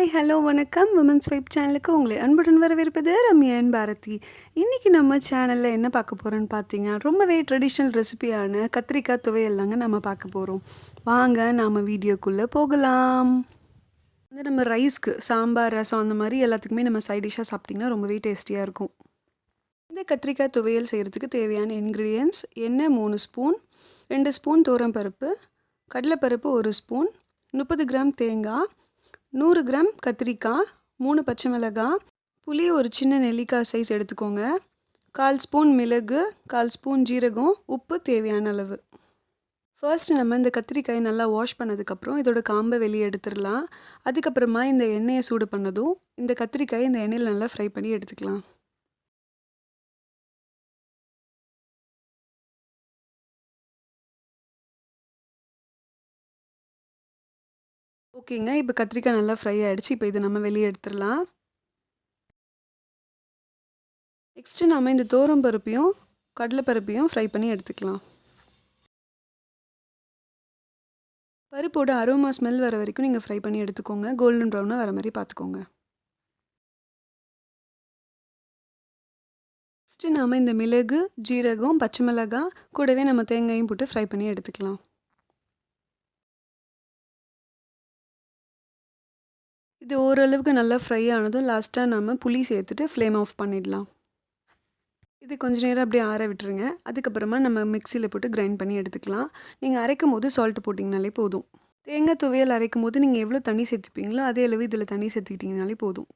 Hi hello வணக்கம் women's vibe சேனலுக்கு உங்களை அன்புடன் வரவேற்பது ரம்யா அண்ட் பாரதி. இன்றைக்கி நம்ம சேனலில் என்ன பார்க்க போகிறோன்னு பார்த்தீங்க, ரொம்பவே ட்ரெடிஷ்னல் ரெசிபியான கத்திரிக்காய் துவையல் தாங்க நம்ம பார்க்க போகிறோம். வாங்க நாம் வீடியோக்குள்ளே போகலாம். வந்து நம்ம ரைஸ்க்கு சாம்பார் ரசம் அந்த மாதிரி எல்லாத்துக்குமே நம்ம சைட் டிஷ்ஷாக சாப்பிட்டிங்கன்னா ரொம்பவே டேஸ்டியாக இருக்கும். இந்த கத்திரிக்காய் துவையல் செய்கிறதுக்கு தேவையான இன்க்ரீடியன்ட்ஸ்: எண்ணெய் 3 ஸ்பூன், 2 ஸ்பூன் தோரம்பருப்பு, கடலைப்பருப்பு 1 ஸ்பூன், 30 கிராம் தேங்காய், 100 கிராம் கத்திரிக்காய், 3 பச்சை மிளகாய், புளி ஒரு சின்ன நெல்லிக்காய் சைஸ் எடுத்துக்கோங்க, 1/4 ஸ்பூன் மிளகு, 1/4 ஸ்பூன் ஜீரகம், உப்பு தேவையான அளவு. ஃபர்ஸ்ட் நம்ம இந்த கத்திரிக்காயை நல்லா வாஷ் பண்ணதுக்கப்புறம் இதோட காம்பை வெளியே எடுத்துடலாம். அதுக்கப்புறமா இந்த எண்ணெயை சூடு பண்ணதும் இந்த கத்திரிக்காயை இந்த எண்ணெயில் நல்லா ஃப்ரை பண்ணி எடுத்துக்கலாம். ஓகேங்க, இப்போ கத்திரிக்காய் நல்லா ஃப்ரை ஆகிடுச்சு. இப்போ இதை நம்ம வெளியே எடுத்துடலாம். நெக்ஸ்ட்டு நம்ம இந்த தோரம்பருப்பையும் கடலைப்பருப்பையும் ஃப்ரை பண்ணி எடுத்துக்கலாம். பருப்போட அரோமா ஸ்மெல் வர வரைக்கும் நீங்கள் ஃப்ரை பண்ணி எடுத்துக்கோங்க. கோல்டன் ப்ரௌனாக வர மாதிரி பார்த்துக்கோங்க. நெக்ஸ்ட்டு நாம் இந்த மிளகு, ஜீரகம், பச்சை மிளகாய் கூடவே நம்ம தேங்காயும் போட்டு ஃப்ரை பண்ணி எடுத்துக்கலாம். இது ஓரளவுக்கு நல்லா ஃப்ரை ஆனதும் லாஸ்ட்டாக நம்ம புளி சேர்த்துட்டு ஃப்ளேம் ஆஃப் பண்ணிடலாம். இது கொஞ்சம் நேரம் அப்படியே ஆற விட்டுருங்க. அதுக்கப்புறமா நம்ம மிக்சியில் போட்டு கிரைண்ட் பண்ணி எடுத்துக்கலாம். நீங்கள் அரைக்கும் போது சால்ட்டு போட்டிங்கனாலே போதும். தேங்காய் துவையல் அரைக்கும் போது நீங்கள் எவ்வளோ தண்ணி சேர்த்துப்பீங்களோ அதே அளவு இதில் தண்ணி சேர்த்துக்கிட்டிங்கனாலே போதும்.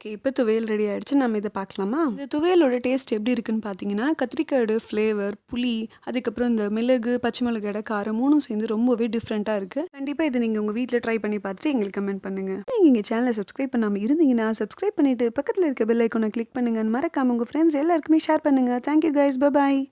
ஓகே, இப்போ துவையல் ரெடி ஆகிடுச்சு. நம்ம இதை பார்க்கலாமா? இந்த துவையலோட டேஸ்ட் எப்படி இருக்குன்னு பார்த்தீங்கன்னா, கத்திரிக்காயோட ஃப்ளேவர், புளி, அதுக்கப்புறம் இந்த மிளகு, பச்சை மிளகாயோட காரம் மூணும் சேர்ந்து ரொம்பவே டிஃப்ரெண்ட்டாக இருக்குது. கண்டிப்பாக இதை நீங்கள் உங்கள் வீட்டில் ட்ரை பண்ணி பார்த்துட்டு எங்களுக்கு கமெண்ட் பண்ணுங்கள். நீங்கள் எங்கள் சேனலை சப்ஸ்கிரைப் பண்ணாமல் இருந்தீங்கன்னா சப்ஸ்கிரைப் பண்ணிவிட்டு பக்கத்தில் இருக்க பெல் ஐக்கானை கிளிக் பண்ணுங்கள். மறக்காமல் உங்கள் ஃப்ரெண்ட்ஸ் எல்லாருக்குமே ஷேர் பண்ணுங்கள். Thank you guys, bye bye.